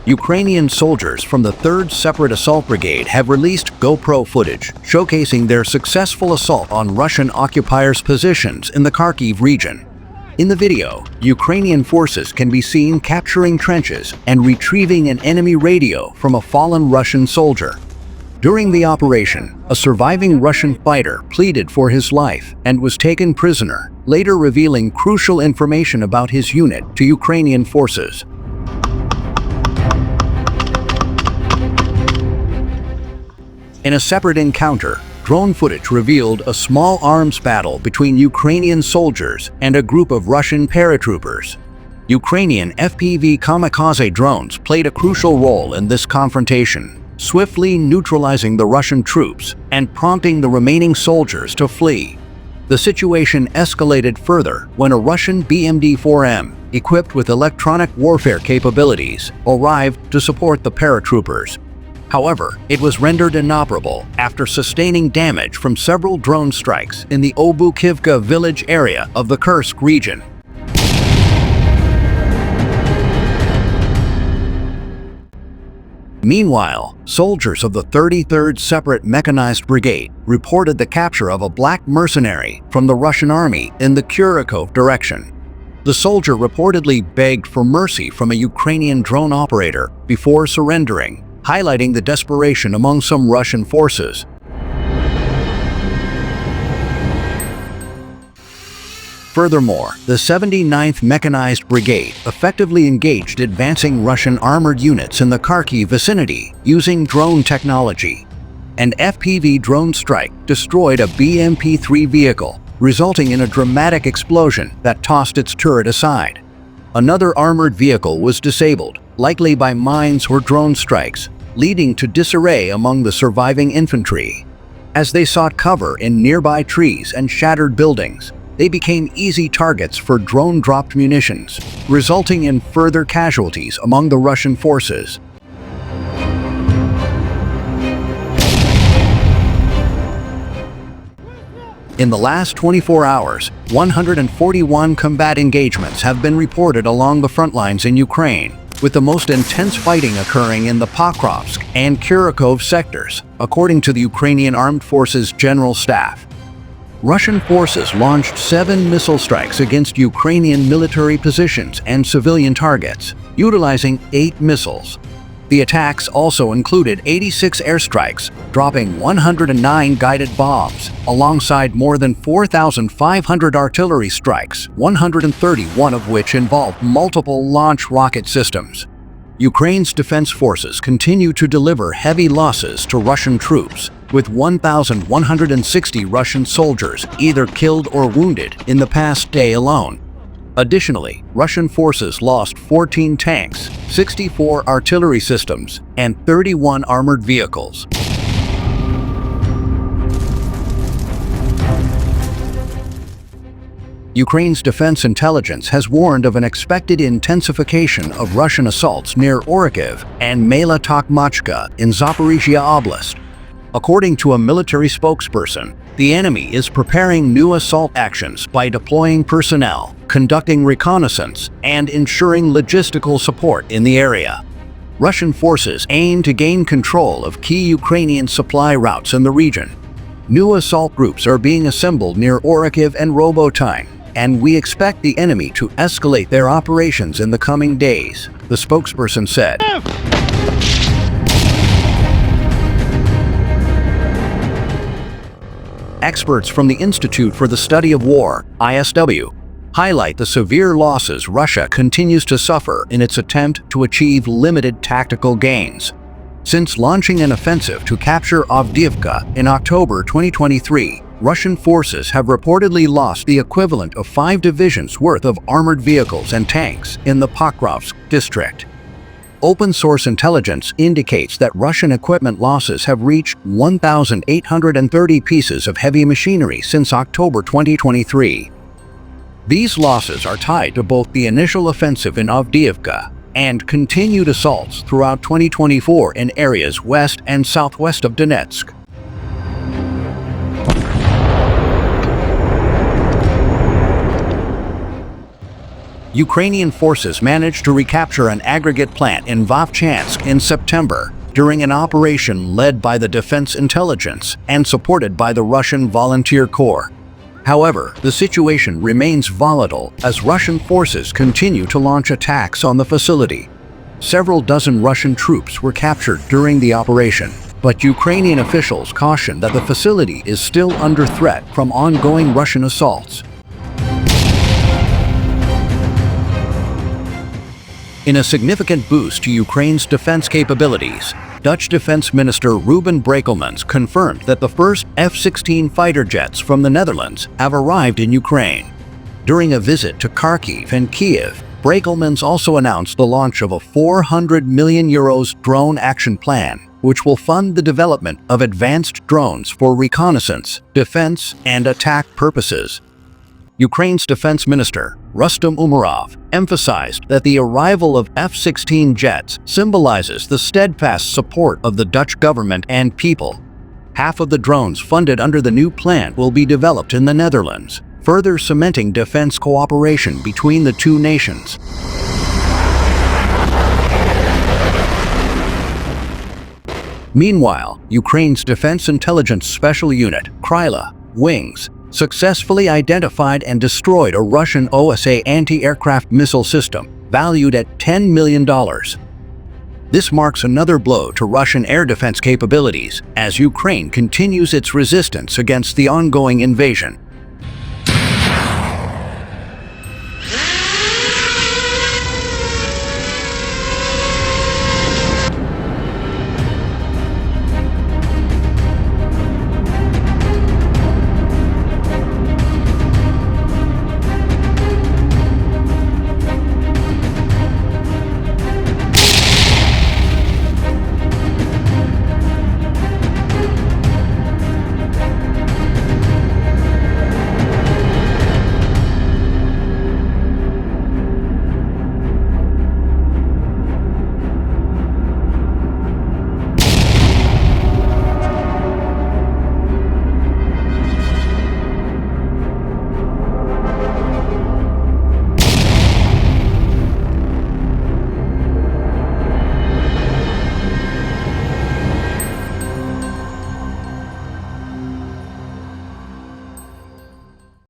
Ukrainian soldiers from the 3rd Separate Assault Brigade have released GoPro footage showcasing their successful assault on Russian occupiers' positions in the Kharkiv region. In the video, Ukrainian forces can be seen capturing trenches and retrieving an enemy radio from a fallen Russian soldier. During the operation, a surviving Russian fighter pleaded for his life and was taken prisoner, later revealing crucial information about his unit to Ukrainian forces. In a separate encounter, drone footage revealed a small arms battle between Ukrainian soldiers and a group of Russian paratroopers. Ukrainian FPV kamikaze drones played a crucial role in this confrontation, swiftly neutralizing the Russian troops and prompting the remaining soldiers to flee. The situation escalated further when a Russian BMD-4M, equipped with electronic warfare capabilities, arrived to support the paratroopers. However, it was rendered inoperable after sustaining damage from several drone strikes in the Obukivka village area of the Kursk region. Meanwhile, soldiers of the 33rd Separate Mechanized Brigade reported the capture of a black mercenary from the Russian army in the Kurakov direction. The soldier reportedly begged for mercy from a Ukrainian drone operator before surrendering, highlighting the desperation among some Russian forces. Furthermore, the 79th Mechanized Brigade effectively engaged advancing Russian armored units in the Kharkiv vicinity using drone technology. An FPV drone strike destroyed a BMP-3 vehicle, resulting in a dramatic explosion that tossed its turret aside. Another armored vehicle was disabled, likely by mines or drone strikes, leading to disarray among the surviving infantry. As they sought cover in nearby trees and shattered buildings, they became easy targets for drone-dropped munitions, resulting in further casualties among the Russian forces. In the last 24 hours, 141 combat engagements have been reported along the front lines in Ukraine, with the most intense fighting occurring in the Pokrovsky and Kurakov sectors, according to the Ukrainian Armed Forces General Staff. Russian forces launched 7 missile strikes against Ukrainian military positions and civilian targets, utilizing 8 missiles. The attacks also included 86 airstrikes, dropping 109 guided bombs, alongside more than 4,500 artillery strikes, 131 of which involved multiple launch rocket systems. Ukraine's defense forces continue to deliver heavy losses to Russian troops, with 1,160 Russian soldiers either killed or wounded in the past day alone. Additionally, Russian forces lost 14 tanks, 64 artillery systems, and 31 armored vehicles. Ukraine's defense intelligence has warned of an expected intensification of Russian assaults near Orikhiv and Mala Tokmachka in Zaporizhia Oblast. According to a military spokesperson, the enemy is preparing new assault actions by deploying personnel, conducting reconnaissance, and ensuring logistical support in the area. Russian forces aim to gain control of key Ukrainian supply routes in the region. New assault groups are being assembled near Orikhiv and Robotyne, and we expect the enemy to escalate their operations in the coming days, the spokesperson said. Experts from the Institute for the Study of War, ISW, highlight the severe losses Russia continues to suffer in its attempt to achieve limited tactical gains. Since launching an offensive to capture Avdiivka in October 2023, Russian forces have reportedly lost the equivalent of 5 divisions worth of armored vehicles and tanks in the Pokrovsky district. Open-source intelligence indicates that Russian equipment losses have reached 1,830 pieces of heavy machinery since October 2023. These losses are tied to both the initial offensive in Avdiivka and continued assaults throughout 2024 in areas west and southwest of Donetsk. Ukrainian forces managed to recapture an aggregate plant in Vovchansk in September during an operation led by the Defense Intelligence and supported by the Russian Volunteer Corps. However, the situation remains volatile as Russian forces continue to launch attacks on the facility. Several dozen Russian troops were captured during the operation, but Ukrainian officials caution that the facility is still under threat from ongoing Russian assaults. In a significant boost to Ukraine's defense capabilities, Dutch Defense Minister Ruben Brekelmans confirmed that the first F-16 fighter jets from the Netherlands have arrived in Ukraine. During a visit to Kharkiv and Kiev, Brekelmans also announced the launch of a €400 million drone action plan, which will fund the development of advanced drones for reconnaissance, defense, and attack purposes. Ukraine's defense minister, Rustem Umerov, emphasized that the arrival of F-16 jets symbolizes the steadfast support of the Dutch government and people. Half of the drones funded under the new plan will be developed in the Netherlands, further cementing defense cooperation between the two nations. Meanwhile, Ukraine's Defense Intelligence Special Unit, Kryla, Wings, successfully identified and destroyed a Russian OSA anti-aircraft missile system valued at $10 million. This marks another blow to Russian air defense capabilities as Ukraine continues its resistance against the ongoing invasion.